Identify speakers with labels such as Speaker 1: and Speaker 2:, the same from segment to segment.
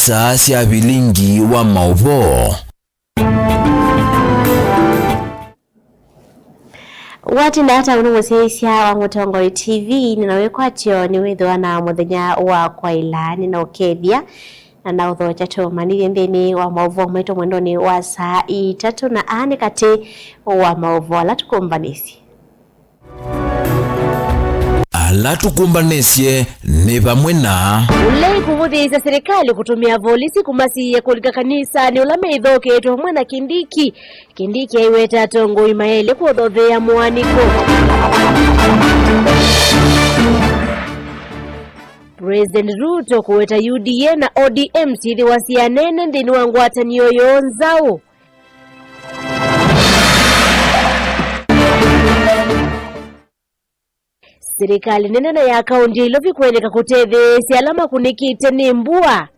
Speaker 1: saa cia vilingi wa mauvo.
Speaker 2: Wati na hata unumusisia wa Mutongoi TV ninawekwa ni withwa na muthenya wa kwailani na ukethia na uthocha tumanire ndini wa mauvo mwetu mwendoni wa saa 3 na ane kati wa mauvo ala tukumbanisi.
Speaker 1: Ala tukumbanisye ni vamwe na
Speaker 2: ulei kuvuthiisya serikali kutumia volisi kumasiye kulika kanisa ni ulame ithokeetwe hamwe na Kindiki aiweta atongo imaeli kuthothea mwaniko. President Ruto kuweta UDA na ODM sithi wasianene ndini wa ngwatanio yonzao. Serikali nene na ya kaunti ilovi kuendeka kutetheesya alama kunikite ni mbua.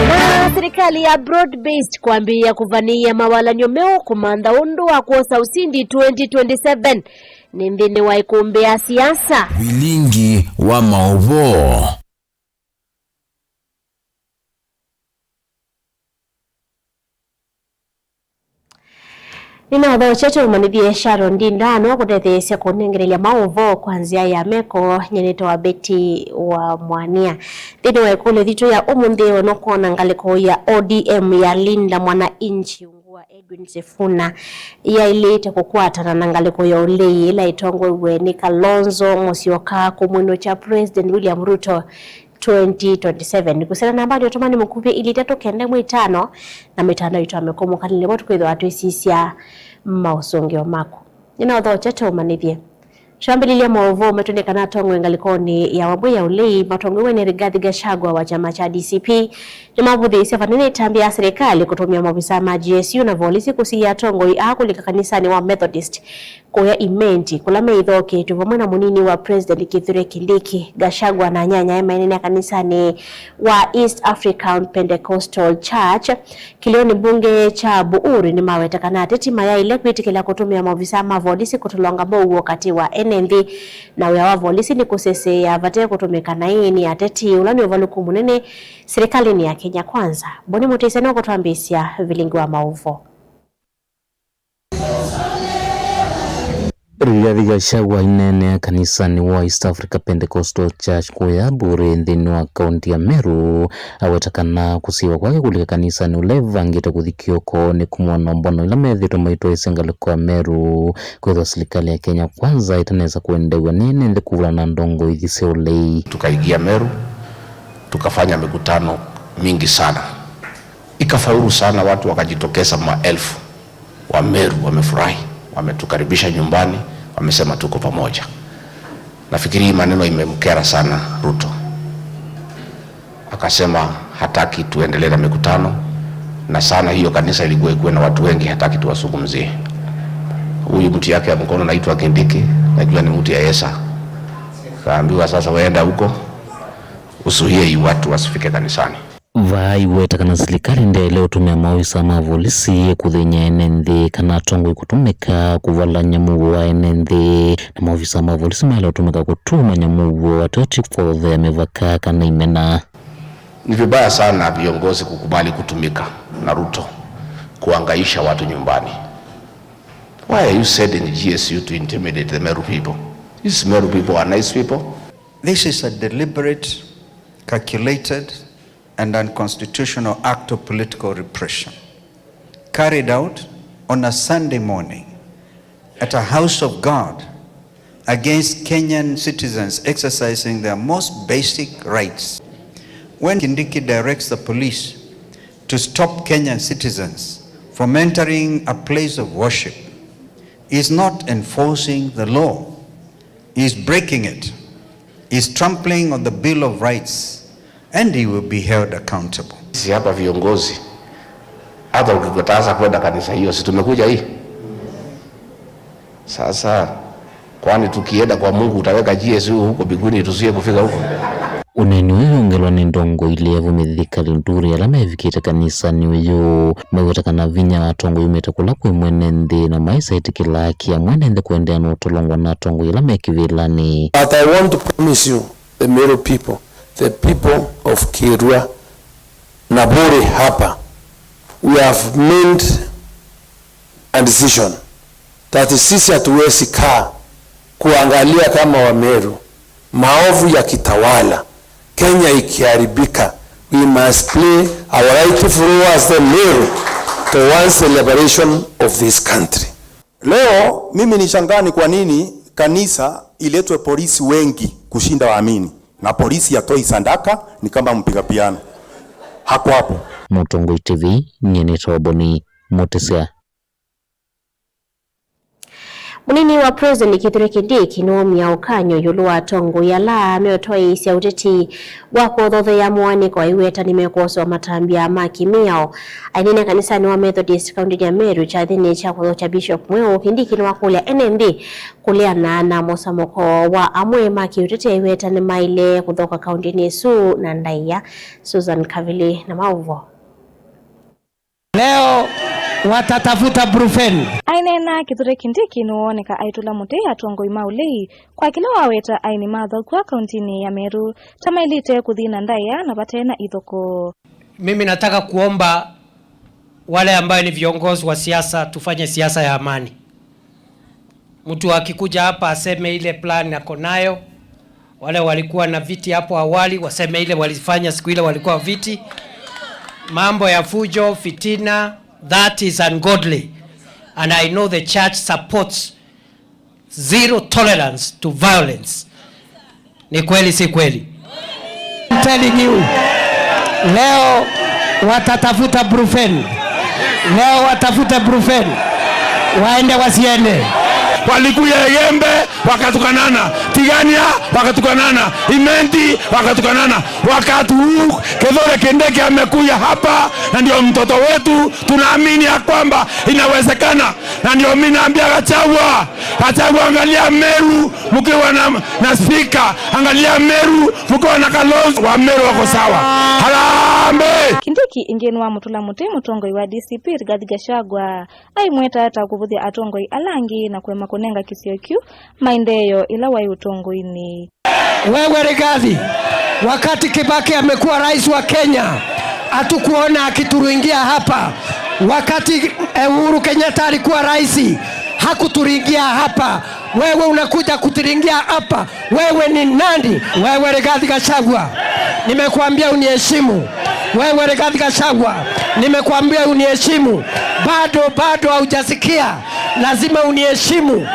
Speaker 2: Na serikali ya broad-based kuambia kuvania mawala nyomeo kumanda undu wa kuosa usindi 2027 ni ndini wa ikumbea siasa.
Speaker 1: vilingi wa mauvo.
Speaker 2: Nina odho chetu umanithie Sharon Ndindano kutetheesya kunengerelia mauvo kwanzia ya meko nyenito wa beti wa mwania. Thini wa ikulu thitu ya umuthi onokona ngaliko ya ODM ya Linda Mwananchi Ungua Edwin Sifuna ya ilite kukwatana na ngaliko ya ulei ila itongwe ni Kalonzo Musyoka kumwino cha President William Ruto 2027 nikusena na mbali otomani mukupi ili teto kende mwitano na mitano ito amekomo kanile motu kwetho watu isisya mausongeo mako. Nina odho cheto umanithie. Shambililia mauvo metunekana tongwe ngalikoni ya wabu ya ulei matongwe ni Rigathi Gachagua wa chama cha DCP. Nimabuthi isiafa nene itambia serikali kutumia mafisa ma GSU na volisi kusiya tongwe kulika kanisani wa Methodist kuya imenti kulame ithoke tuvamwena munini wa President Kithure Kindiki. Gachagua na nyanya emainene kanisani wa East African Pentecostal Church kilioni bunge cha Buuri ni maweta kanate tima ya ile kwitikila kutumia mafisa ma volisi kutulonga bogu wakati wa NND na uya wa volisi ni kusese ya vate kutumika na ini ateti ulani uvaluku munene serikali ni ya Kenya Kwanza. Boni mutesani wa kutuambisia vilingi wa mauvo.
Speaker 3: Rigathi Gachagua inene kanisani wa East Africa Pentecostal Church kuya Buuri nthini wa kaunti ya Meru awetakana kusiwa kwake kulika kanisani ulevangite kuthikioko ni kumwona mbono ila methito maito isengaliko ya Meru kwethwa serikali ya Kenya Kwanza itaneza kuendewa nini ndi kuvula na ndongo ithise ulei.
Speaker 4: Tukaigia Meru tukafanya mikutano mingi sana, ikafaulu sana, watu wakajitokeza maelfu wa Meru wamefurahi, wametukaribisha nyumbani, wamesema tuko pamoja. Nafikiri hii maneno imemkera sana Ruto, akasema hataki tuendelee na mikutano, na sana hiyo kanisa ilikuwa ikuwe na watu wengi, hataki tuwazungumzie. Huyu mtu yake ya mkono naitwa Kindiki, najua ni mtu ya Yesa, kaambiwa sasa waenda huko usuhie hii watu wasifike kanisani.
Speaker 3: Vai weta kana serikali ndia leo tumia mawisa ma volisi kuthinya NND kana tongo kutumika kuvala nyamugo wa NND na mawisa ma volisi malo tumika kutuma nyamugo watoti kwa the mevaka kana imena.
Speaker 4: Ni vibaya sana viongozi kukubali kutumika na Ruto kuangaisha watu nyumbani. Why are you sending GSU to intimidate the Meru people? These Meru people are nice people.
Speaker 5: This is a deliberate, calculated and unconstitutional act of political repression carried out on a Sunday morning at a house of God against Kenyan citizens exercising their most basic rights. When Kindiki directs the police to stop Kenyan citizens from entering a place of worship, he is not enforcing the law, he is breaking it, he is trampling on the Bill of Rights, and he will be held accountable.
Speaker 4: Sisi hapa viongozi, hata ukikataza kwenda kanisa hiyo, si tumekuja hii sasa? Kwani tukienda kwa Mungu utaweka GSU huko biguni tusiye kufika huko?
Speaker 3: Uneni wewe ongelwa ni ndongo ile yavumithika linduri alama evikite kanisa ni weyo mwewetakana vinya atongo yumetakula kwe mwenende na maisa itikilaki ya mwenende kuendea na utolongwa na atongo ilama ekivilani.
Speaker 6: But I want to promise you the Meru people, the people of Kirua, Nabore hapa, we have made a decision that sisi hatuwezi kaa kuangalia kama Wameru maovu ya kitawala Kenya ikiharibika. We must play our rightful role as the Meru towards the liberation of this country.
Speaker 7: Leo mimi nishangani kwa nini kanisa iletwe polisi wengi kushinda waamini, na polisi yatoi sandaka ni kama mpiga piano. Hapo
Speaker 3: Mutongoi TV nyene Toboni Mutisia.
Speaker 2: Munini wa President Kithure Kindiki nomya ukanyo yulu wa tongo yala ameotoi isia uteti wako dhothe ya mwani kwa iweta nimekoso matambia makimiao ainene kanisani wa Methodist County ya Meru cha dhini cha kwa cha Bishop Mweo Kindiki ni wakulia NMD kulia na mosamoko wa amwe maki uteti ya iweta ni maile kudhoka kaunti Nesu na Ndaiya. Susan Kavili na Mauvo.
Speaker 8: Leo watatafuta brufen
Speaker 9: ainena Kithure Kindiki nuoneka aitula mute atongoi maulei kwa kila waweta aini madha kwa kauntini ya Meru tamailite kuthina Ndaiya na batena ithoko.
Speaker 8: Mimi nataka kuomba wale ambao ni viongozi wa siasa tufanye siasa ya amani. Mtu akikuja hapa aseme ile plan yako nayo. Wale walikuwa na viti hapo awali waseme ile walifanya siku ile walikuwa viti. Mambo ya fujo, fitina, that is ungodly. And I know the church supports zero tolerance to violence. Ni kweli si kweli? I'm telling you, leo watatafuta brufen. Leo watafuta brufen. Waende wasiende.
Speaker 10: Walikuya Yembe wakatukanana, Tigania wakatukanana, Imenti wakatukanana. Wakati huu Kithure Kindiki amekuja hapa na ndio mtoto wetu, tunaamini ya kwamba inawezekana. Na ndio mimi naambia Gachagua, angalia Meru mkiwa na speaker, angalia Meru mkiwa na Kalonzo, wa Meru wako sawa. Harambe.
Speaker 9: Kindiki ingenwa mutula mute mutongoi wa DCP Rigathi Gachagua aimweta hata kuvuthia atongoi alangi na kwema kunenga kisiokyu maendeleo ila wa utongoini.
Speaker 8: Wewe Rigathi, wakati Kibaki amekuwa rais wa Kenya hatukuona akituringia hapa. Wakati Uhuru Kenyatta alikuwa rais hakuturingia hapa. Wewe unakuja kutiringia hapa. Wewe ni nani? Wewe Rigathi Gachagua, nimekuambia uniheshimu. Wewe Rigathi Gachagua, nimekuambia uniheshimu. Bado haujasikia. Lazima uniheshimu.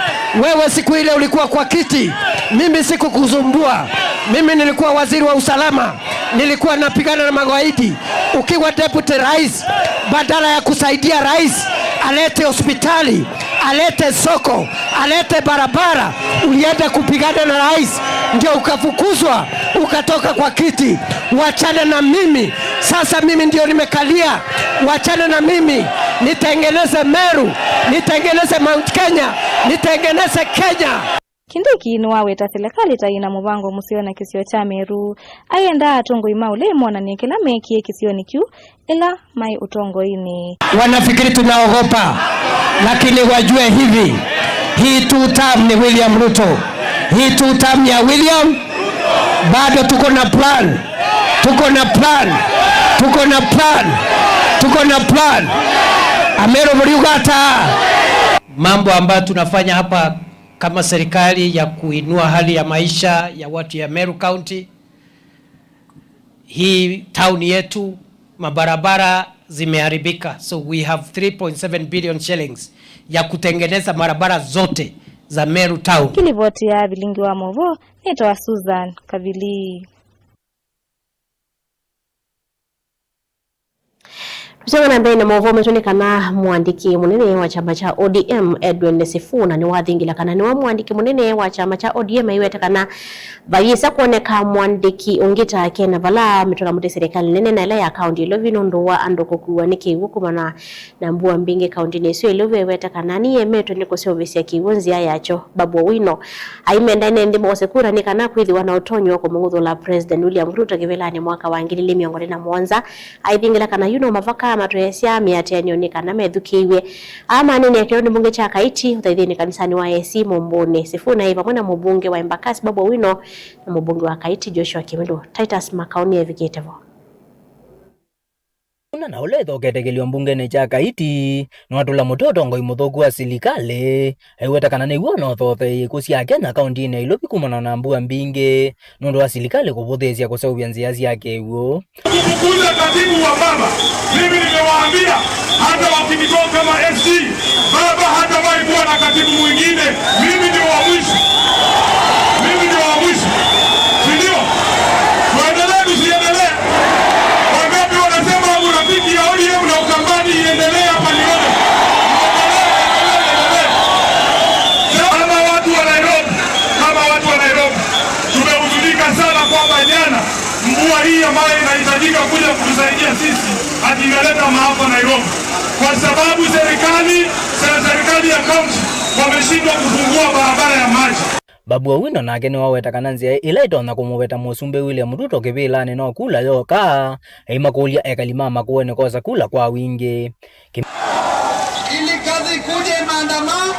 Speaker 8: Wewe siku ile ulikuwa kwa kiti, mimi sikukuzumbua. Mimi nilikuwa waziri wa usalama, nilikuwa napigana na magaidi. Ukiwa deputy rais, badala ya kusaidia rais alete hospitali, alete soko, alete barabara, ulienda kupigana na rais, ndio ukafukuzwa, ukatoka kwa kiti. Wachana na mimi. Sasa mimi ndio nimekalia. Wachana na mimi. Nitengeneze Meru, nitengeneze Mount Kenya, nitengeneze Kenya.
Speaker 9: Kindiki ni waweta serikali taina mubango musio na kisio cha Meru ayenda atongoi maule mwana ni kila mekie kisio nikyu ila mai utongoini.
Speaker 8: Wanafikiri tunaogopa, lakini wajue hivi, hii two-term ni William Ruto. Hii two-term ya William bado tuko na plan. Amero Muriugata. Mambo ambayo tunafanya hapa kama serikali ya kuinua hali ya maisha ya watu ya Meru County. Hii town yetu mabarabara zimeharibika. So we have 3.7 billion shillings ya kutengeneza barabara zote za Meru Town.
Speaker 9: Kilivoti ya bilingi wa Movo, nitoa Susan Kavili.
Speaker 2: Tusanga na mbele na Movo umetuonekana mwandiki munene wa chama cha ODM Edwin Sifuna ni wathingila kana ni wa mwandiki munene wa chama cha ODM iwetekana bayisa kuoneka mwandiki ungita Kena Vala mitola mute serikali nene na ila ya county Ilovi wa andoko kuwa ni kiwukumana na Mbua Mbingi county Nesu Ilovi iwetekana ni yemeto ni kusi ovisi ya kiwunzi ya yacho Babu Owino aimenda ine mwose kura ni kana kuidhi wanaotonyo wako munguzo la President William Ruto kivelani mwaka wa 2021 aithingila kana yuno mavaka meta matwesya miatenyo ni kana methukiwe ama nene kironi mbunge cha Kaiti uthaithini kanisani wa AC Mumbuni Sifuna iva mwana mbunge wa Embakasi Babu Owino na mbunge wa Kaiti Joshua Kimindu. Titus Makaoni evigetevo
Speaker 11: na ule thoketegelio mbungeni cha Kaiti nwatula mutoto ngoi muthoku wa silikale aiwetakana niguo no thothe kusia Kenya kaunti ne ilobi kumana na mbua mbinge nondo wa silikale kuvuthesya kusauvya nzia yake huo
Speaker 10: kukuza katibu wa baba. Mimi nimewaambia hata wakitoka kama FC baba hata kuwa na katibu mwingine, mimi ndio wa mwisho, mimi ndio wa mwisho, ndio tuendelee tusiendelee. Wangapi wanasema urafiki ya ODM na Ukambani iendelee hapa nione. Kama watu wa Nairobi tumehuzunika sana kwamba jana mvua hii ambayo inahitajika kuja kutusaidia sisi atingaleta maafa Nairobi kwa sababu serikali ya kaunti wameshindwa kufungua barabara ya maji.
Speaker 11: Babu Owino nake ni wawetakana nzia ila itona kumuveta musumbe William Ruto kivilani no kula yoka imakulia ekalima makuone kosa kula kwa wingi.
Speaker 12: Ili kazi kuje maandamano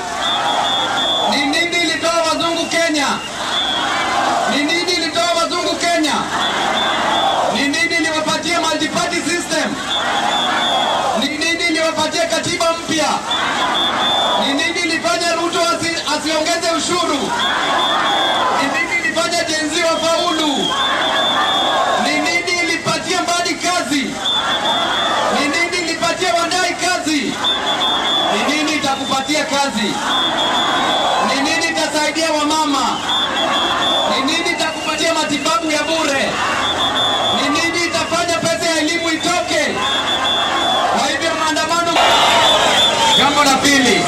Speaker 12: ni nini ilitoa wazungu Kenya? Ni nini ilitoa wazungu Kenya? Ni nini iliwapatia multi-party system? Ni nini iliwapatia katiba mpya? Ni nini ilifanya Ruto asiongeze ushuru? Ni nini ilifanya Gen Z wafaulu? Ni nini ilipatia Mbadi kazi? Ni nini ilipatia Wandai kazi? Ni nini itakupatia kazi? Ni nini itasaidia wamama? Ni nini itakupatia matibabu ya bure? Ni nini itafanya pesa ya elimu itoke? Kwa hivyo maandamano. Jambo la pili,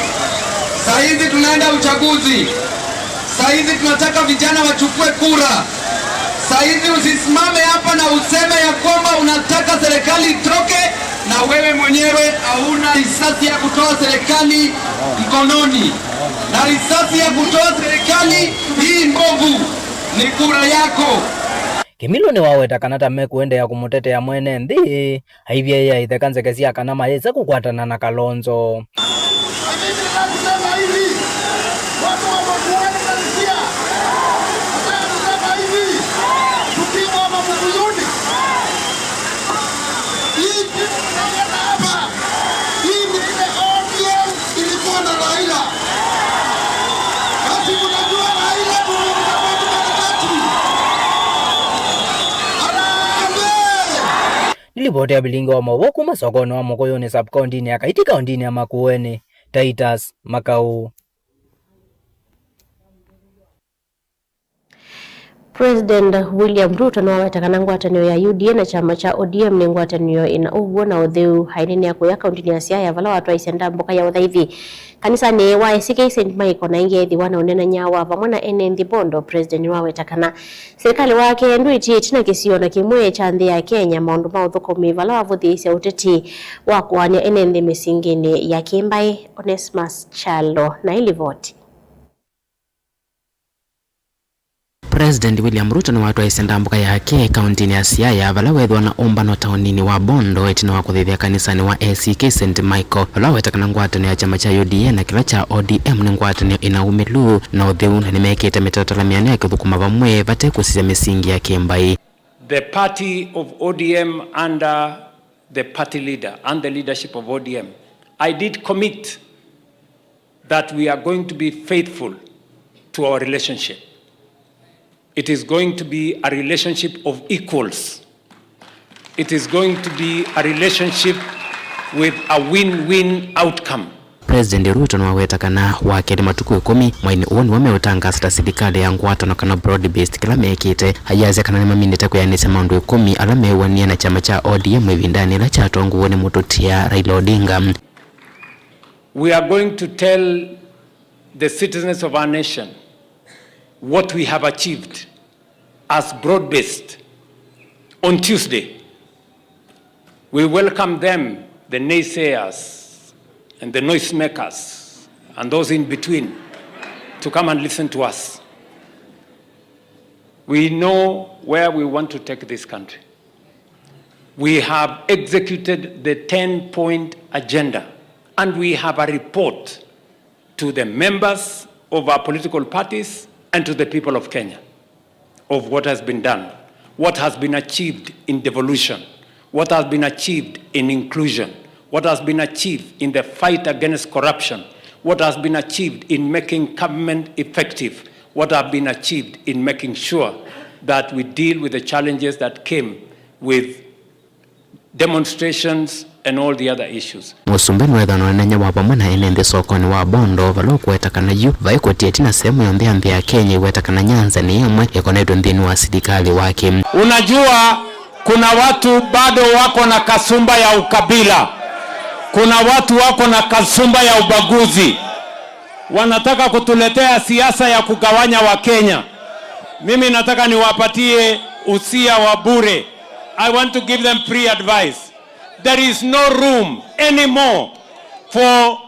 Speaker 12: saa hizi tunaenda uchaguzi. Saa hizi tunataka vijana wachukue kura. Saa hizi usisimame hapa na useme ya kwamba unataka serikali itoke na wewe mwenyewe hauna risasi ya kutoa serikali mkononi. Na risasi ya kutoa serikali hii mbovu ni kura yako.
Speaker 11: Kimilo ni wawetakana tame kuende ya kumutetea mwene nthi haivya ya ithekanze kesia kana maeza kukwatana na Kalonzo. Nilipoti ya bilingo wa mawoku masokoni wa Mokoyoni sub-county ya Kaiti kaunti ya Makueni. Titus Makau.
Speaker 2: President William Ruto no wawetakana ngwatanio ya UDA na chama cha ODM ni ngwatanio ina uguo na utheu hainini ya kuya kaunti ya Siaya vala watu aisenda mboka ya uthaithi kanisa ni wa ACK St Michael na ingethi wana unena nyawa pamwe na NND Bondo. President wawetakana serikali wake nduiti tina kisio na kimwe cha nthi ya Kenya maundu ma uthukumi vala wavuthisia uteti wa kuania NND misingini ya Kimbai. Onesmus Chalo na ilivoti.
Speaker 3: President William Ruto ni watu aisenda mbuka yake kaunti ya Siaya vala wethwa na umbano taunini wa Bondo etina wa kuthithia kanisani wa ACK St Michael vala wetakana ngwatanio ya chama cha UDA na kila cha ODM ni ngwatanio ina umilu na utheu na nimekite mitatala miane ya kuthukuma vamwe vate kusisia misingi ya Kimbai.
Speaker 13: The party of ODM under the party leader and the leadership of ODM, I did commit that we are going to be faithful to our relationship. It is going to be a relationship of equals. It is going to be a relationship with a win-win outcome.
Speaker 3: President Ruto na wawetakana wakeli matuku 10 mwaini uoni wameutanga sata serikali ya ngwatano kana broad-based kila mekite hayaze kana nema minita kuyanisa maundu 10 alame wania na chama cha ODM evindani la chatongu uoni mututia Raila Odinga.
Speaker 13: We are going to tell the citizens of our nation what we have achieved as broad-based on Tuesday. We welcome them, the naysayers and the noisemakers and those in between, to come and listen to us. We know where we want to take this country. We have executed the 10-point agenda, and we have a report to the members of our political parties and to the people of Kenya of what has been done, what has been achieved in devolution, what has been achieved in inclusion, what has been achieved in the fight against corruption, what has been achieved in making government effective, what has been achieved in making sure that we deal with the challenges that came with demonstrations and all the other issues.
Speaker 3: Musumbeni wethano nenya wa pamwe na enende sokoni wa Bondo valokuwetakana yu vaikoti na sehemu ya ndhi ya Kenya iwetakana Nyanza ni yamwe yakonedo ndhini wa serikali wake.
Speaker 10: Unajua kuna watu bado wako na kasumba ya ukabila. Kuna watu wako na kasumba ya ubaguzi. Wanataka kutuletea siasa ya kugawanya wa Kenya. Mimi nataka niwapatie usia wa bure. I want to give them free advice. There is no room anymore for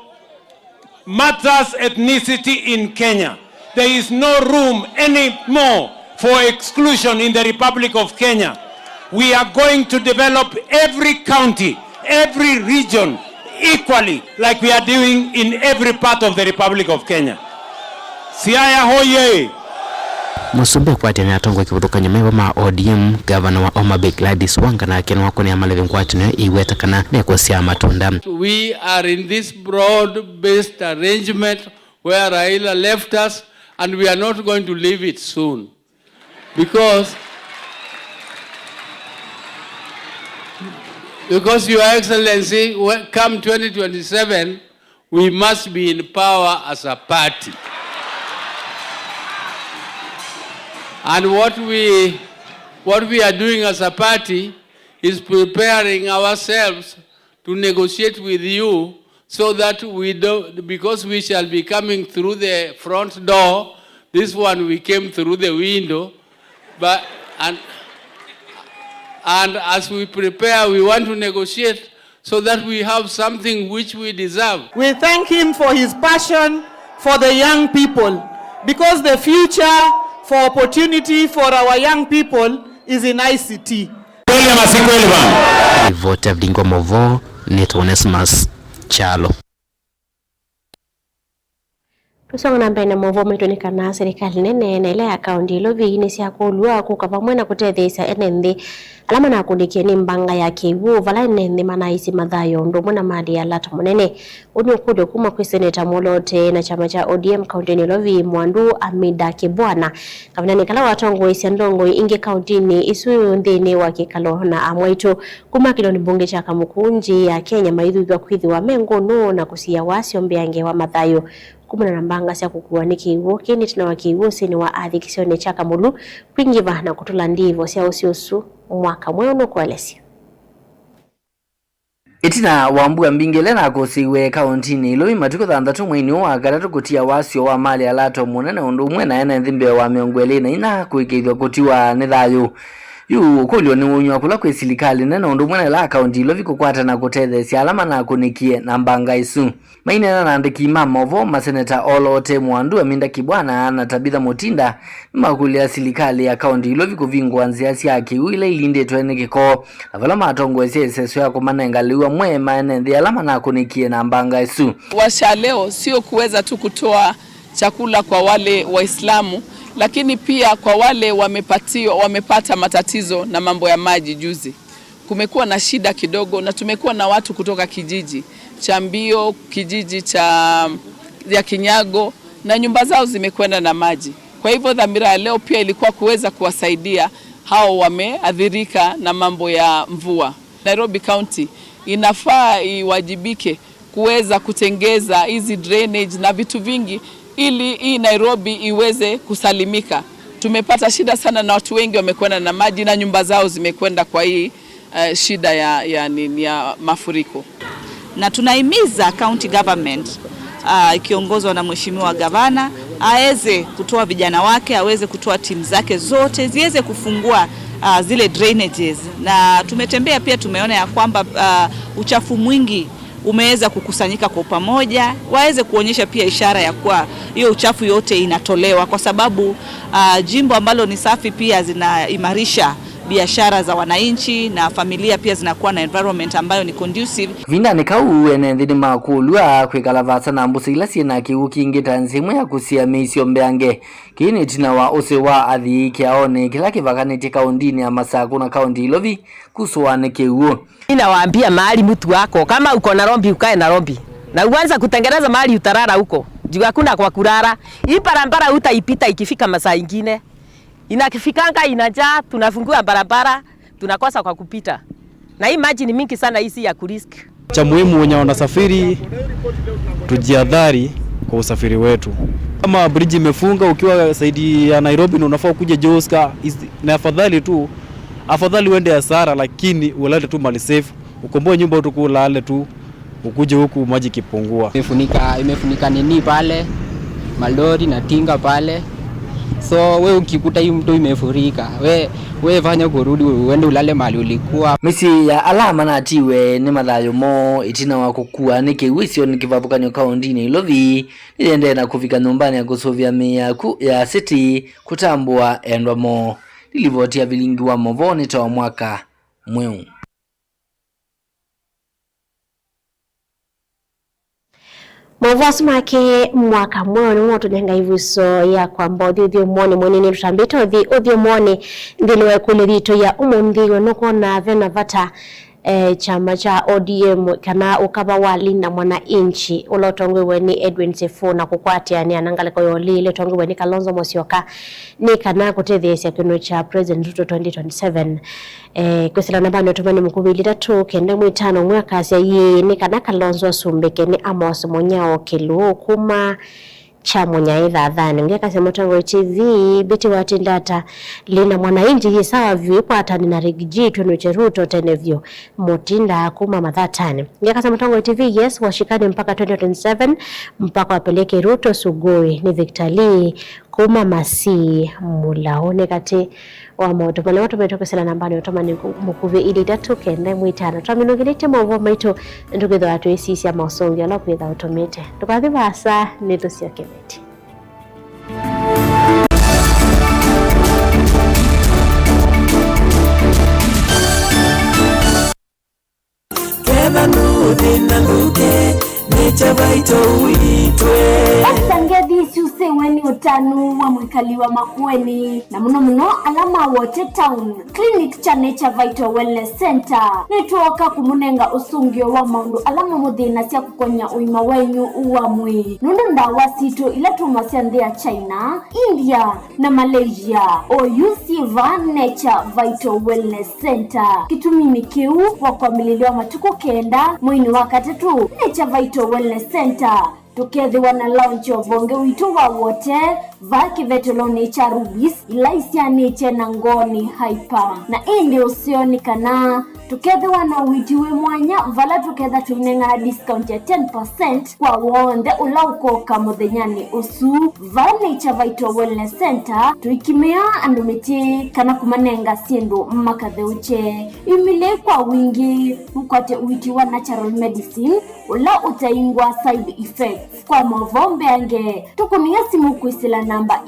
Speaker 10: matters ethnicity in Kenya. There is no room anymore for exclusion in the Republic of Kenya. We are going to develop every county, every region equally, like we are doing in every part of the Republic of Kenya. Siaya hoye!
Speaker 3: Musumbe kwati na atongo kibuthukanya mewa ma ODM governor wa Homa Bay Gladys Wanga na kena wako ni amaleve kwati na iwetakana neko siya matunda.
Speaker 14: We are in this broad-based arrangement where Raila left us, and we are not going to leave it soon. Because Your Excellency, come 2027, we must be in power as a party. And what we are doing as a party is preparing ourselves to negotiate with you so that we don't, because we shall be coming through the front door. This one we came through the window, but and as we prepare, we want to negotiate so that we have something which we deserve.
Speaker 15: We thank him for his passion for the young people, because the future for opportunity for our young people is in ICT.
Speaker 3: Vote of Dingo Movo, Netonesmas Chalo.
Speaker 2: Tusonga na mbele mwovo mlitonika na serikali nene na ile akaunti lovi inisi ya kuulua kukapa na kutethesa enende alama na kundikia ni mbanga ya kiwu vala enende manaisi madhayo ndo mwana madi ya lata mwenene uni ukude kuma kwa seneta molote na chama cha ODM kaunti ni lovi Mwandu Amida Kibwana kavina nikala watongo isi andongo inge kaunti ni isu ndene wakikalo na amwaitu kuma kilo ni bunge cha kamukunji ya Kenya maidhu kwa kuidhi wa mengo no na kusia wasi ombeange wa madhayo kumuna nambanga siya kukuwa ni kiwo kini tina wa kiwo sini wa adhi kisione chaka mulu kwingiva na kutula ndivo siya usiusu mwaka mweno kwa lesi.
Speaker 16: Itina wambua mbingele na kusiwe kauntini ilo imatuko thandatu mwini wa gatatu kutia wasio wa mali alato munene undu mwena ene nthimbe wa miongwele na ina kuikeithwa kutiwa nithayu. Yu kulio ni unywa kula kwe silikali nena undu mwena la akaunti ilo vikukwata na kutethesia alama na kunikie na mbanga isu. Maine na nandiki mamovo maseneta Olote Mwandu Amida Kibwana na Tabitha Mutinda makulia silikali ya akaunti ilo vikuvingwa nziasi yake uile ilinde tuene kiko. Avala matongo seso ya kumanengaliwa mwe maene alama na kunikie na mbanga isu.
Speaker 17: Washa leo sio kuweza tu kutoa chakula kwa wale Waislamu, lakini pia kwa wale wamepata matatizo na mambo ya maji juzi. Kumekuwa na shida kidogo na tumekuwa na watu kutoka kijiji cha Mbio, kijiji ya Kinyago na nyumba zao zimekwenda na maji. Kwa hivyo dhamira ya leo pia ilikuwa kuweza kuwasaidia hao wameathirika na mambo ya mvua. Nairobi County inafaa iwajibike kuweza kutengeza hizi drainage na vitu vingi ili hii Nairobi iweze kusalimika. Tumepata shida sana na watu wengi wamekwenda na maji na nyumba zao zimekwenda kwa hii shida ya mafuriko.
Speaker 18: Na tunahimiza county government ikiongozwa na mheshimiwa gavana aweze kutoa vijana wake, aweze kutoa timu zake zote ziweze kufungua zile drainages. Na tumetembea pia tumeona ya kwamba uchafu mwingi umeweza kukusanyika kwa pamoja, waweze kuonyesha pia ishara ya kuwa hiyo uchafu yote inatolewa, kwa sababu jimbo ambalo ni safi pia zinaimarisha biashara za wananchi na familia pia zinakuwa na environment ambayo ni conducive.
Speaker 16: Vinda ni kau ene thini makulua kwikala vasa na mbusi ila siena kiu kingi tanzimu ya kusia meisio mbeange. Kini tina wa ose wa adhi kiaone kila kivakaniti kaundini ya Masaku na kaundi ilovi kusuwane kiuo.
Speaker 19: Ninawaambia mahali mtu wako kama uko na rombi ukae na rombi. Na uanza kutengeneza mahali utarara huko. Juu hakuna kwa kurara. Hii barabara utaipita ikifika masaa ingine. Inakifikanga inajaa, tunafungua barabara, tunakosa kwa kupita. Na hii maji ni mingi sana hii ya kurisk.
Speaker 20: Cha muhimu wenye wanasafiri tujiadhari kwa usafiri wetu. Kama bridge imefunga ukiwa saidi ya Nairobi na unafaa kuja Joska, na afadhali uende hasara lakini ulale tu mali safe. Ukomboe nyumba utukulale tu ukuje huku maji kipungua.
Speaker 21: Imefunika nini pale? Malori na tinga pale. So we ukikuta hii mto imefurika, we fanya kurudi uende ulale mahali ulikuwa.
Speaker 16: Misi ya alama na atiwe ni mathayo mo itina wa kukua niki wisio nikivavukanyo kaundini ilovi niliende na kufika nyumbani ya kusovya miyaku ya city kutambua endwa mo nilivotia vilingi wa movoni tawa mwaka mweu.
Speaker 2: Mavosi make mwaka mwoni mwoto nenga ivuso ya kwamba udhio mwoni mwenini rutambito udhio mwoni ndiliwe kulirito ya umundhiyo nuko na vena vata chama cha ODM kana ukaba wali na mwana inchi ulotongwe ni Edwin Sifuna kukwatia ni anangaleko yoli ile tongwe ni Kalonzo Musyoka ni kana kutethesya kino cha President Ruto 2027 kusila namba notumani mukubili 3 kende mwitano mwaka sia yi ni kana Kalonzo asumbeke ni Amos Monyao Kilu kuma cha Munyaitha dhani ngeka sema Tongo TV biti watindata lina mwanainji hisawa vipo atani na rigiji tuno Ruto tenevyo mutinda kuma mathatani ngeka sema Tongo TV yes washikane mpaka 2027 mpaka wapeleke Ruto Sugoi ni Victor Lee kuma masi mulaone kati wa moto pale watu metoka sala nambani otomani mukuve ili datuke ndai mwitana twamino gilete mavo maito ndugitho atu esisi ya masongi ala kwitha automate tukathi basa neto cia kebeti
Speaker 22: kena nuthi na nuke necha vaito uitwe
Speaker 23: Asangedi siuse weni utanu wa mwikali wa Makueni na muno alama wote town clinic cha Nature Vital Wellness Center netuoka kumunenga usungio wa maundu alama muthina cia kukonya uima wenyu uamwi nundu ndawa sito ila tumasia nthia China, India na Malaysia oyusiva Nature Vital Wellness Center kitumimi kiu wa kwa mililio matuko kenda mwini wakati tu Nature Vital Wellness Center tukethiwa na launch of bonge witu wa wote vaki vetolo Nature Rubis ilaisia Nature na ngoni hyper na indi usioni kana tukethiwa na witiwe mwanya vala tuketha tuinenga discount ya 10% kwa wonde ulauko kamuthenyani usu vala Nature Vital Wellness Center tuikimea andumiti kana kumanenga sindu makatheuche imile kwa wingi mkwate witiwa natural medicine ula utaingwa side effects kwa mavombe ange tukunia simu kuisila namba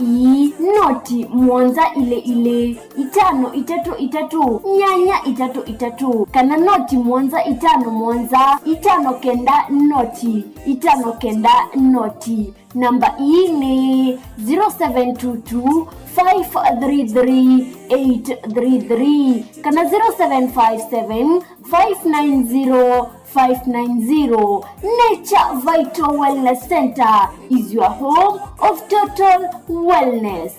Speaker 23: noti mwanza ile 533 nyanya 33 kana noti mwanza 5 mwanza 5 kenda noti 5 kenda noti namba ni 0722 533 kana 0757 590 590. Nature Vital Wellness Center is your home of total wellness.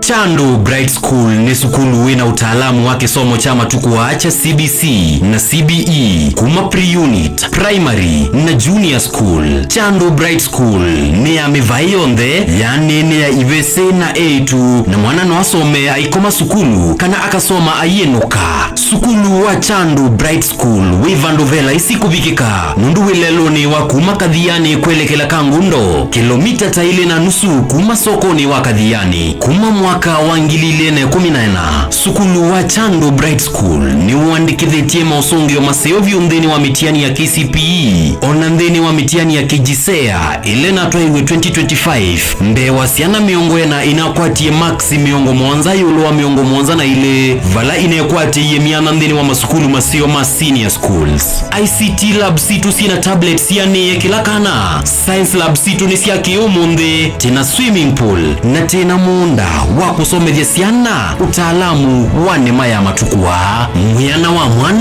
Speaker 24: Chandu Bright School ni sukulu wina utaalamu wake somo chama tukuwaacha CBC na CBE kuma pre-unit, primary na junior school. Chandu Bright School ni ya mivayonde ya nene ya ivese na A2 na mwana no asome aikoma sukulu kana akasoma ayenuka. Sukulu wa Chandu Bright School wivandovela isikubikika nundu wileloni wa kuma kadhiani kwelekela Kangundo kilomita taile na nusu kuma sokoni wa kadhiani kuma mwaka wa 2014. Sukulu wa Chandu Bright School ni uandikithite kuitie mausungio maseo viundheni wa mitiani ya KCPE ona ndheni wa mitiani ya KJSEA ile natwaiwe 2025 mbewa siana miongo ena inakwatie maxi miongo mwanza yulo wa miongo mwanza na ile vala inekwatie miana ndheni wa masukulu maseo ma senior schools. ICT lab situ sina tablets ya niye kila kana. Science lab situ nisi ya kiumunde tena swimming pool na tena muunda wa kusomethia siana utaalamu wa nema ya matukua. Mwiana wa mwana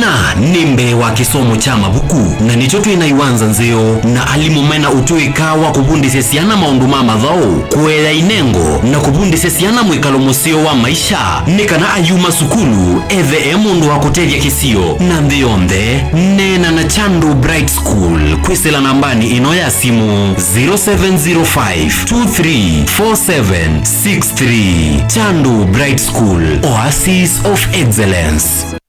Speaker 24: nimbe wa kisomo cha mabuku na nichotu inaiwanza nzeo na alimumena utuika wa kubundise siana maundu mama dhao kuela inengo na kubundise siana mwikalo musio wa maisha nikana ayuma sukulu ethe mundu wa kutevya kisio na ndhionde nena na Chandu Bright School kwisela nambani ino ya simu 0705234763. Chandu Bright School, Oasis of Excellence.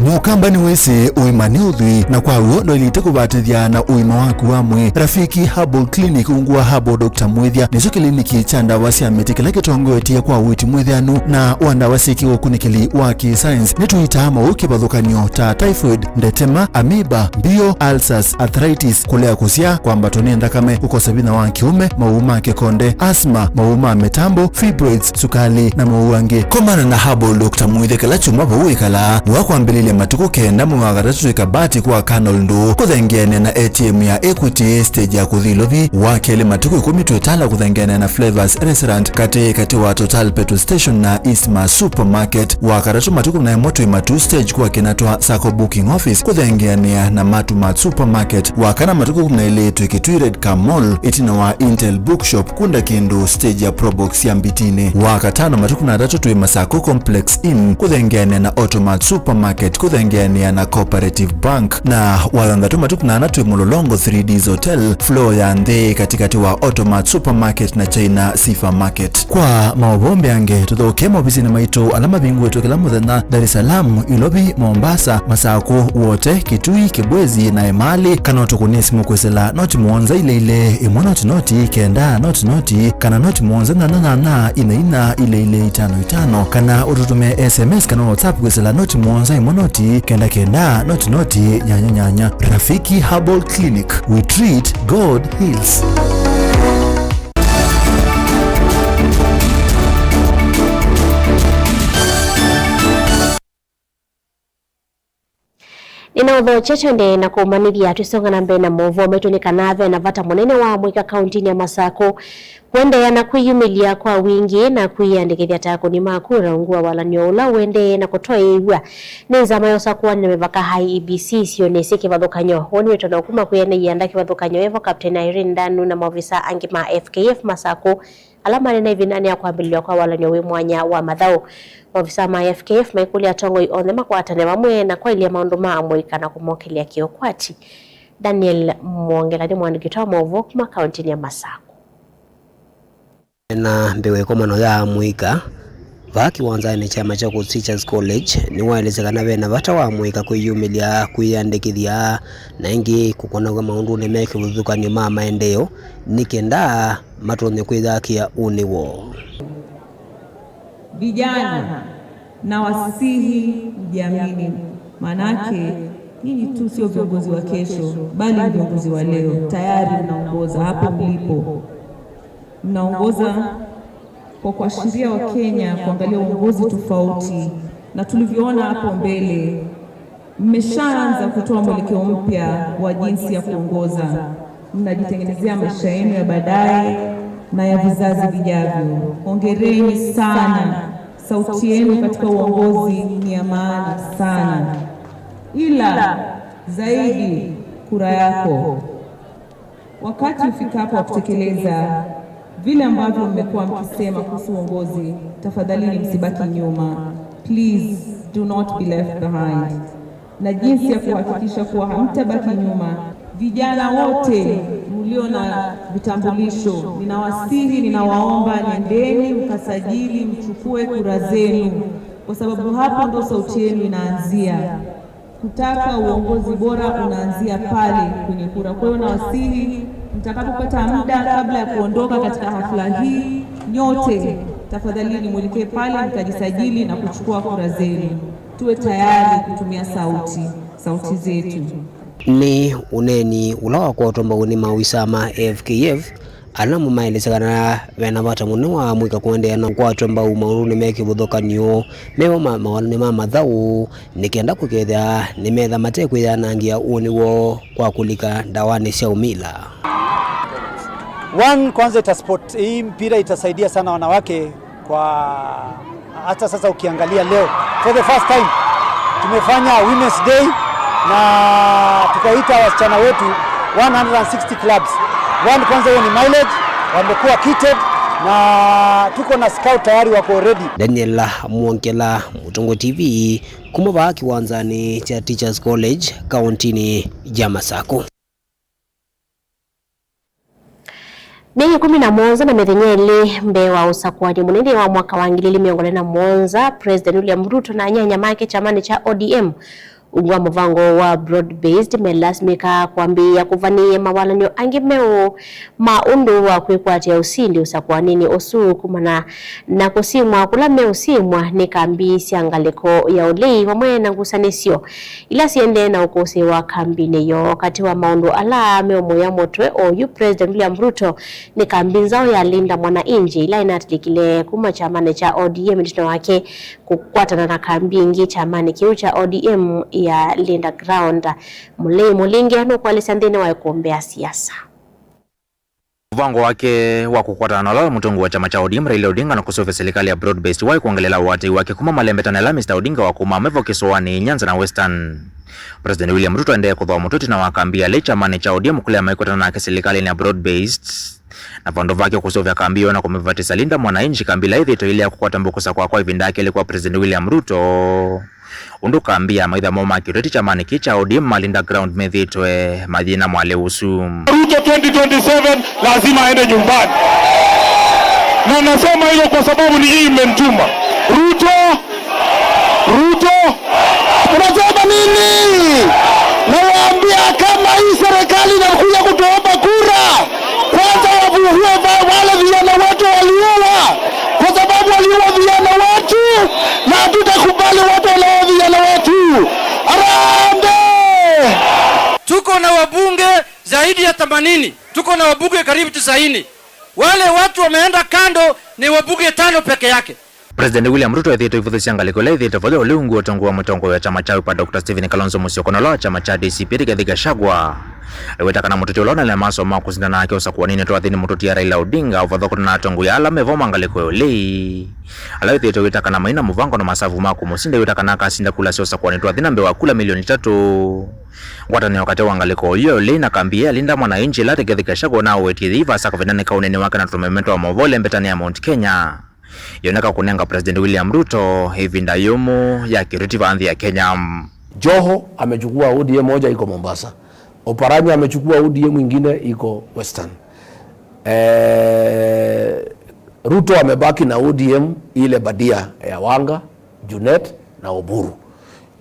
Speaker 1: Mukamba ni wese uimani udhui na kwa uondo ilite kubatithia na uima waku wamwe. Rafiki Herbal Clinic ungua Herbal Dr. Mwithia niso kliniki cha ndawa cia miti kila kitongoetie kwa witi mwithianu na wandawa siki ukunikili wa ki-science nituita mauki bathukanio ta typhoid, ndetema, amoeba, bio, ulcers, arthritis, kulea kusia kwa mbatoni ndakame, kukosa bina wa kiume, mauma kekonde, asma, mauma metambo, fibroids, sukali na mauange. Komana na Herbal Dr. Mwithia kala chuma bawikala wakwambilile matuku kenda mwagatatu ikabati kwa Canal Ndu kuthengeane na ATM ya Equity stage ya kuthilovi wakele matuku 10 twetala kuthengeane na Flavors Restaurant kati wa Total Petrol Station na Eastma Supermarket wakaratu matuku na moto imatu stage kwa kinatwa Sako Booking Office kuthengeane na Matumat Supermarket wakana matuku na ile Twikitwired Mall itina wa Intel Bookshop kunda kindu stage ya Probox ya Mbitine wakatano matuku na tatu twe Masako Complex Inn kuthengeane na Automat Supermarket kuthengeania na Cooperative Bank na walanga tumatuku na anatwe Mulolongo 3Ds Hotel floor ya ndhe katikati wa Automat Supermarket na China Sifa Market. Kwa maobombe yange tuthoke mobisi na maito alama bingu wetu kila muthenya Dar es Salaam, Ilobi, Mombasa, Masako wote Kitui, Kibwezi na Emali kana tukunesi mukwesela noti muonza ile imwe noti kenda noti kana noti muonza na ina ile 55 kana ututume SMS kana WhatsApp kwesela noti muonza imwe noti kenda noti nyanya. Rafiki Herbal Clinic, we treat, God heals.
Speaker 2: Ninaudho chechonde na kumanithia tusonga na mbele na movo metunekanave na vata munene wa mwika kaunti ya Masako kuendeea na kwiyumilia kwa wingi na kuiandikithia takuni makura ungua walanio ula uende na kutoa iwa neza mayosa kuwa nimevaka hai EBC sionesi kivathukanyo woni wetu na ukuma kuyene ianda kivathukanyo evo Captain Irene Ndanu na maofisa angima FKF Masako alama nena hivinani ya kuambiliwa kwa walanio we mwanya wa madhao. Maofisa ma FKF maikuli atongo ionde makwatane mamwe na kwa ilia maundu maamuika na kumokelia kiokwati. Daniel Mwongela ni mwandigitoa movo kuma kaunti ya Masako.
Speaker 4: Na mbewe komano ya muika vaki wanzani chama cha Teachers College ni waelezekana vena vata wa muika kuyumilia kuiandikithia na ingi kukona kwa maundu ni meki vuthukanio ma maendeo nikenda matonye kwithakia uniwo.
Speaker 5: Vijana na wasihi mjiamini, manake nyinyi tu sio viongozi wa kesho bali ni viongozi wa leo. Tayari mnaongoza hapo mlipo, mnaongoza kwa kuashiria wa Kenya kuangalia uongozi tofauti, na tulivyoona hapo mbele mmeshaanza kutoa mwelekeo mpya wa jinsi ya kuongoza. Mnajitengenezea maisha yenu ya baadaye na ya vizazi vijavyo. Hongereni sana, sauti yenu katika uongozi ni ya maana sana, ila zaidi kura yako. Wakati ufikapo wa kutekeleza vile ambavyo mmekuwa mkisema kuhusu uongozi, tafadhali msibaki nyuma. Please do not be left behind. Na jinsi ya kuhakikisha kuwa hamtabaki nyuma, vijana wote mlio na vitambulisho, ninawasihi, ninawaomba nendeni mkasajili, mchukue kura zenu, kwa sababu hapo ndo sauti yenu inaanzia. Kutaka uongozi bora unaanzia pale kwenye kura. Kwa hiyo nawasihi, mtakapopata muda kabla ya kuondoka katika hafla hii, nyote tafadhali mwelekee pale mkajisajili na kuchukua kura zenu. Tuwe tayari kutumia sauti zetu.
Speaker 4: Ni uneni ulawa kwa utomba uni mawisama FKF alamu maelezekana wena vata mune wa mwika kuendea na kwa utomba umauruni meki vudhoka niyo mewa mawane mamadhau nikienda kukethea nimetha mateku ya nangia uni wo kwa kulika ndawani sia umila.
Speaker 6: Kwanza itasport, hii mpira itasaidia sana wanawake kwa hata sasa ukiangalia leo for the first time tumefanya Women's Day na tukaita wasichana wetu 160 clubs. Kwanza hiyo ni mileage, wamekuwa kitted na tuko na scout tayari wako ready.
Speaker 4: Daniel Mwongela, Mutongo TV, kumaba kiwanzani cha Teachers College kauntini ya Masako.
Speaker 2: Mei 11 na methenyeli mbewa usakwani munene wa mwaka wa 2021 President William Ruto na nyanya make chamani cha ODM ugwa muvango wa broad based melasmika kwambia kuvania mawalanyo angimeo maundu wa kwikwatia usindi usakwanini osu kumana na kusimwa kulame usimwa ni kambi siangaliko ya olei wamwe na ngusanisio ila siende na ukose wa kambi neyo wakati wa maundu ala meomo ya motwe o President William Ruto ni kambi nzao ya linda mwana inji ila inatilikile kuma chamane cha ODM ndino wake kukwatana na kambi ingi chamane kiu cha ODM ya Linda Ground mulingi ano kwa lisandine wa kuombea siasa.
Speaker 7: Mpango wake wa kukwatana na mtungu wa chama cha ODM Raila Odinga na kusofia serikali ya broad based wa kuongelela watu wake kuma malembetana la Mr Odinga wa kuma mevo Kiswahili Nyanza na Western. President William Ruto ndiye kudhoa mtuti na wakambia le chama cha ODM kule amekutana na serikali ya broad based na vando vake kusovya kambio na kumevatisa linda mwananchi kambila hivi to ile ya kukwata mbukusa kwa hivi ndake ile kwa President William Ruto unduka ambia maitha moma kireti chamani kicha ODM malinda ground methitwe madina mwaleusu.
Speaker 10: Ruto 2027 lazima aende nyumbani. Na nasema hilo kwa sababu ni hii imentuma. Ruto unasema nini? Nawaambia kama hii serikali inakuja kutuomba kura, kwanza wavuhue wale vijana wetu waliuwa, kwa sababu waliuwa vijana wetu na hatutakubali watu waliuwa vijana wetu. Arambe!
Speaker 8: Tuko na wabunge zaidi ya 80, tuko na wabunge karibu 90. Wale watu wameenda kando ni wabunge 5 peke yake.
Speaker 7: President William Ruto athito ifuthisia ngaliko la athito vole ulungu otongwa mutongo ya chama cha Dr. Stephen Kalonzo Musyoka na chama cha DCP Rigathi Gachagua wetaka na mututi ulona na maso makusindana yake usakuwa nini to athini mututi ya Raila Odinga uvathoko na tongo ya ala mevoma ngaliko yole ala athito wetaka na maina muvango na masavu maku musinde wetaka na kasinda kula sio usakuwa nini to athina mbewa kula milioni 3 wata ni wakati wangaliko yole na kambia linda mwananchi la Rigathi Gachagua na wetithi saka venane kauneni wake na tumemento wa Movole mbetani ya Mount Kenya yoneka kunenga President William Ruto hivi ndayomo ya kiritiba andhi ya Kenya.
Speaker 9: Joho amechukua ODM moja iko Mombasa. Oparanya amechukua ODM mwingine iko Western. Ruto amebaki na ODM ile badia ya Wanga, Junet na Oburu.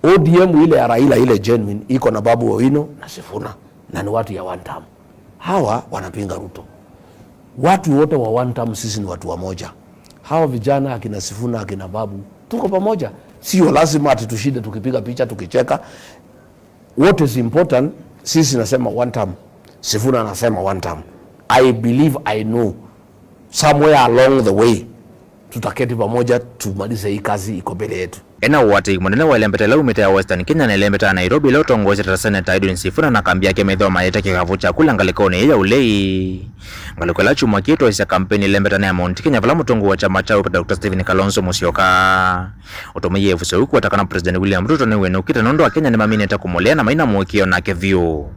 Speaker 9: ODM ile ya Raila ile genuine iko na Babu Owino na Sifuna na ni watu ya one term. Hawa wanapinga Ruto. Watu wote wa one term sisi ni watu wa moja. Hawa vijana akina Sifuna akina Babu tuko pamoja, sio lazima ati tushinde tukipiga picha tukicheka. What is important, sisi nasema one term, Sifuna anasema one term. I believe I know somewhere along the way tutaketi pamoja tumalize hii kazi iko mbele yetu.
Speaker 7: Ena wati mwenene wa ilembetela umita ya Western Kenya na ilembeta Nairobi leo tongozi tata Senator Edwin Sifuna na kambi yake medho maeta kikavucha kula ngalikone ya ulei ngalikola chuma kitu isa kampeni ilembeta na Mount Kenya vala mutongo wa chama cha Dr. Stephen Kalonzo Musyoka utomiye fuse huku watakana President William Ruto ni wenu kita nondo wa Kenya ni mamine takumolea na maina mwekio na kevyo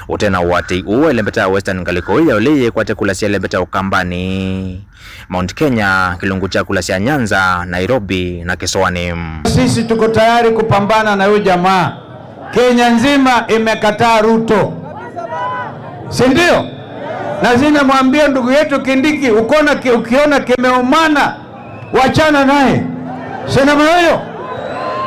Speaker 7: utena wati uwe ilembeta Western ngaliko ya ulei kwa tekula siya ilembeta Ukambani Mount Kenya kilungu cha kula siya Nyanza Nairobi na Kiswahili.
Speaker 25: Sisi tuko tayari kupambana na huyu jamaa. Kenya nzima imekataa Ruto, si ndio? Na zina mwambia ndugu yetu Kindiki, ukiona kimeumana wachana naye, sina moyo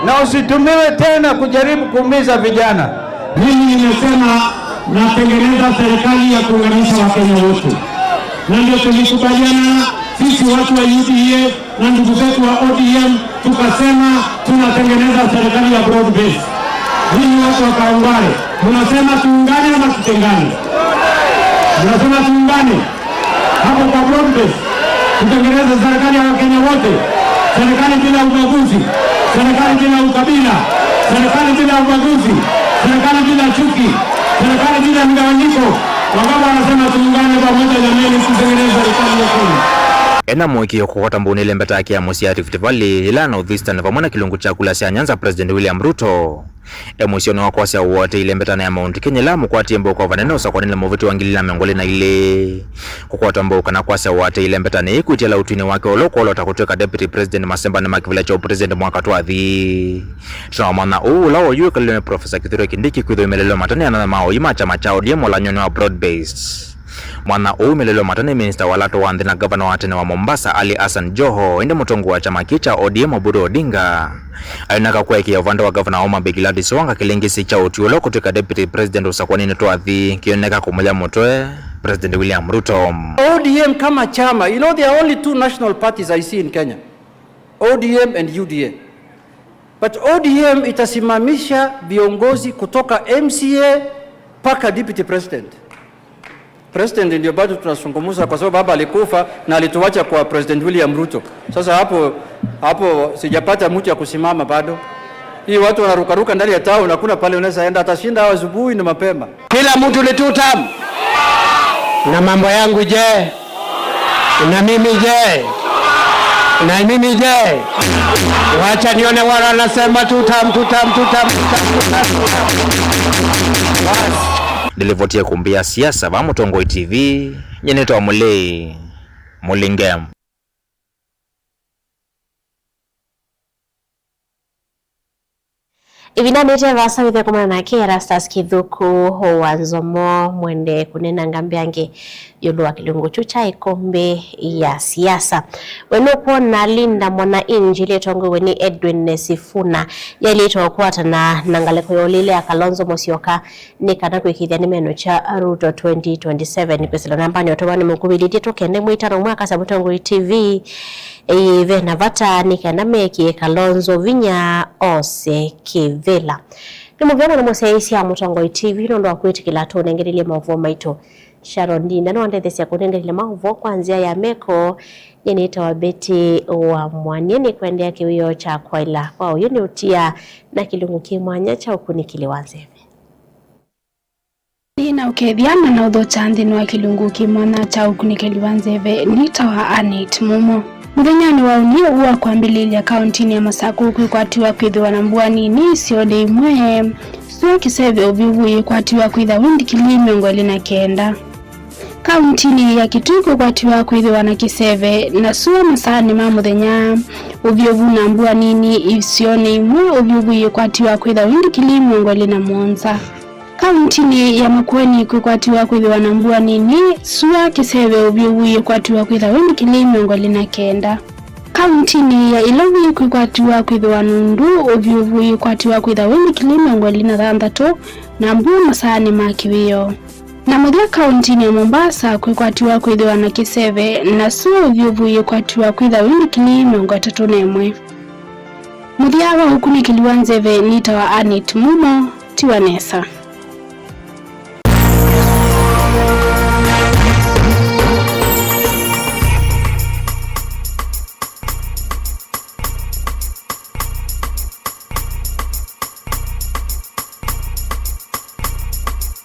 Speaker 25: na usitumiwe tena kujaribu kuumiza vijana.
Speaker 26: Mimi nimesema natengeneza serikali ya kuunganisha Wakenya wote, na ndio tulikubaliana sisi watu wa UDA na ndugu zetu wa ODM tukasema tunatengeneza serikali ya broad base. Hii watu wa Kawangware, mnasema tuungane ama tutengane? Mnasema tuungane hapo kwa broad base, tutengeneze serikali ya Wakenya wote, serikali bila ubaguzi, serikali bila ukabila, serikali bila ubaguzi, serikali bila chuki, serikali bila mgawanyiko. Wababa wanasema tuungane pamoja jamani, tutengeneze serikali ya Kenya.
Speaker 7: Ena mwiki yokokota mbuni ile mbeta ya Musia Rift Valley ila North Eastern vamona kilungu chakula sia Nyanza President William Ruto. Emosioni wako sia wote ile mbeta na ya Mount Kenya Lamu kwa tiembo kwa vanene usakwa nile muviti wangili na miongoli na ile kukwata mboka na kwa sia wote ile mbeta ni ikuti ala utwini wake oloko olota kutueka Deputy President Masemba na makivila cho President mwaka tuadhi. Tunawamana lao yue kalime Professor Kithure Kindiki kuidho imelelo matani na mao ima chama cha ODM wala nyoni wa broad based. Mwana umelelo matane Minister walato wa na Governor wa tene wa Mombasa Ali Hassan Joho ende mutongo wa chama kicha ODM Oburu Odinga ainaka kwa iki ya uvanda wa Governor Oma Begiladi Swanga kilingisi cha utiulo kutoka Deputy President usakwanini tuadhi kioneka kumulia motoe President William Ruto.
Speaker 8: ODM kama chama, you know there are only two national parties I see in Kenya, ODM and UDA. But ODM itasimamisha viongozi kutoka MCA paka Deputy President. President ndio bado tunasungumuza kwa sababu baba alikufa na alituacha kwa President William Ruto. Sasa hapo sijapata mtu ya kusimama bado. Hii watu wanarukaruka ndani ya town na kuna pale unaweza enda atashinda asubuhi na mapema.
Speaker 26: Kila mtu ni tutam. Na mambo yangu je? Na mimi je? Na mimi je? Wacha nione wala anasema tutam.
Speaker 7: Nilivotia kumbia siasa va Mutongoi TV nyeneto wa Mulei Mulingem.
Speaker 2: Ibina nete vasa withe kumana na ke Erastus Kithuku wanzomo mwende kunena ngambiange yulu wa kilungu chucha ikombe ya siasa. Wenopo na Linda mwana injili tongo weni Edwin Sifuna yalito kuwata na nangaleko yolile ya Kalonzo Musyoka nikana kuikithia ni meno cha Ruto 2027 kwesilo nambani otobani mkubili tito kende mwitano mwaka sabutongo TV ive na vata nikana meki Kalonzo vinya ose kivela. Nimuvyama na mose ya Mutongoi TV nondo wa kuiti kilato nengerile mavuo maito Sharon Ndinda no andethesi ya kunengerile mavuo kwanzia ya meko yenita wa Beti wa Mwanyeni kuendea kiwio cha kwaila kwa uyuni utia na kilungu kimwanya cha ukuni kiliwanzeve.
Speaker 3: Nina ukethiana na udho chandhini wa kilungu kimwana cha ukuni kiliwanzeve nita wa Anit Mumo. Muthenyani wa unio uwa kuambililia kauntini ya Masaku kuikwatiwa kwithiwa na mbwani ni siode imwe suwa kiseve uvivu kwatiwa kwitha windi kilime ngweli na kenda. Kauntini ya Kituku kwatiwa kwithiwa na kiseve na suwa masani ma muthenya uvivu na mbwani ni isione imwe uvivu kwatiwa kwitha windi kilime ngweli na Mwanza. Kauntini ya Makueni kukwatiwa kwithiwa na mbwani ni suwa kiseve uvivu kwatiwa kwitha windi kilime ngweli na kenda. Kauntini ya Ilovi kukwatiwa kwithiwa nundu uvivu kwatiwa kwitha windi kilime ngweli na thanthatu na mbu masani ma kiwio. Na muthia kauntini ya Mombasa kukwatiwa kwithiwa na kiseve na suwa uvivu kwatiwa kwitha windi kilime ngwatatu na imwe. Muthia wa ukuni kiliwanzeve nita wa Anit Mumo Tiwanesa.